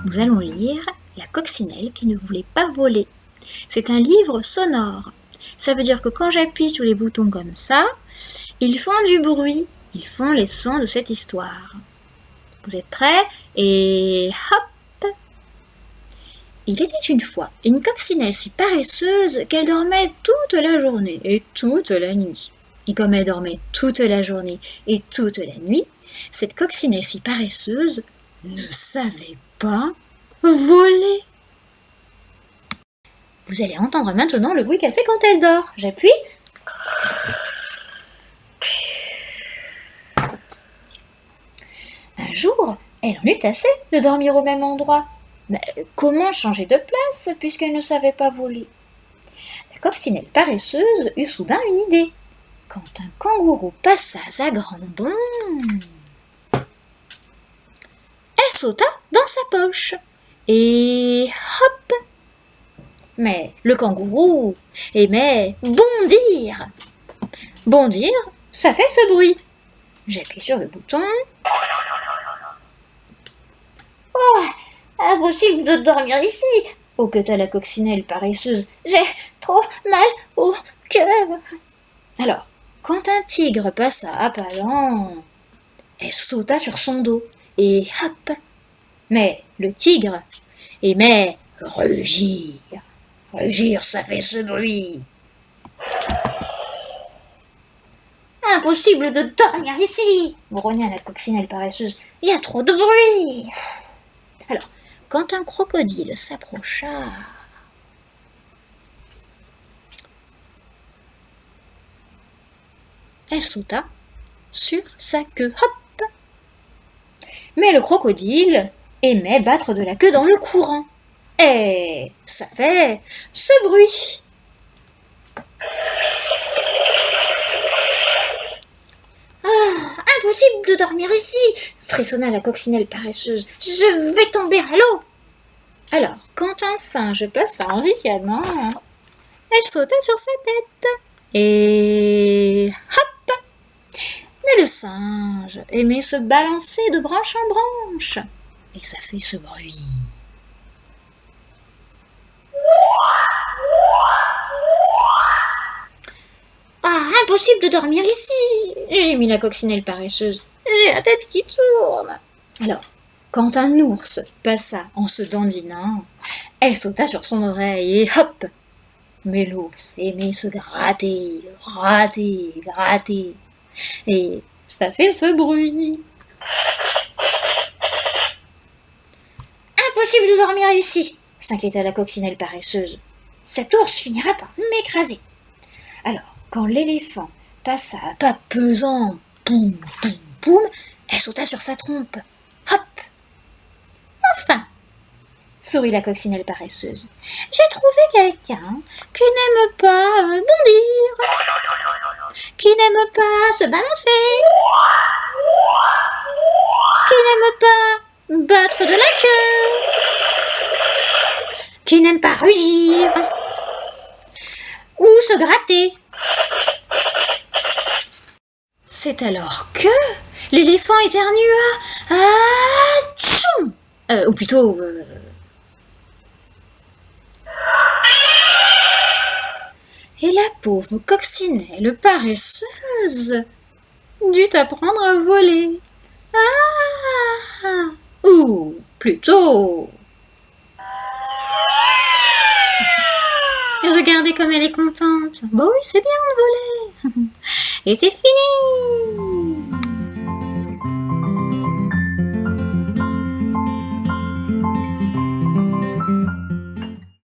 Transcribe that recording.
Nous allons lire La coccinelle qui ne voulait pas voler. C'est un livre sonore. Ça veut dire que quand j'appuie sur les boutons comme ça, ils font du bruit. Ils font les sons de cette histoire. Vous êtes prêts? Et hop! Il était une fois une coccinelle si paresseuse qu'elle dormait toute la journée et toute la nuit. Et comme elle dormait toute la journée et toute la nuit, cette coccinelle si paresseuse ne savait pas voler. Vous allez entendre maintenant le bruit qu'elle fait quand elle dort. J'appuie. Un jour, elle en eut assez de dormir au même endroit. Mais comment changer de place puisqu'elle ne savait pas voler? La coccinelle paresseuse eut soudain une idée. Quand un kangourou passa à grands bonds, elle sauta dans sa poche. Et hop! Mais le kangourou aimait bondir. Bondir, ça fait ce bruit. J'appuie sur le bouton. Oh, impossible de dormir ici, hoqueta la coccinelle paresseuse. J'ai trop mal au cœur. Alors, quand un tigre passa à pas lents, elle sauta sur son dos et hop. Mais le tigre aimait rugir. Rugir, ça fait ce bruit. Impossible de dormir ici, grogna la coccinelle paresseuse. Il y a trop de bruit. Alors, quand un crocodile s'approcha, elle sauta sur sa queue. Hop! Mais le crocodile aimait battre de la queue dans le courant. Et ça fait ce bruit. Impossible de dormir ici, frissonna la coccinelle paresseuse. Je vais tomber à l'eau. Alors, quand un singe passa en ricanant, elle sauta sur sa tête. Et hop! Mais le singe aimait se balancer de branche en branche. Et ça fait ce bruit. Ah, impossible de dormir ici, gémit la coccinelle paresseuse. J'ai la tête qui tourne. Alors, quand un ours passa en se dandinant, elle sauta sur son oreille et hop! Mais l'ours aimait se gratter, gratter, gratter. Et ça fait ce bruit. Impossible de dormir ici, s'inquiéta la coccinelle paresseuse. Cet ours finira par m'écraser. Alors, quand l'éléphant passa à pas pesant, poum, poum, poum, elle sauta sur sa trompe. Hop! Enfin! Sourit la coccinelle paresseuse. J'ai trouvé quelqu'un qui n'aime pas bondir, qui n'aime pas se balancer, qui n'aime pas battre de la queue, qui n'aime pas rugir ou se gratter. C'est alors que l'éléphant éternua. Ah, tchoum! Ou plutôt... Et la pauvre coccinelle paresseuse dut apprendre à voler. Ah! Ou plutôt... Et regardez comme elle est contente. Bon oui, c'est bien de voler. Et c'est fini!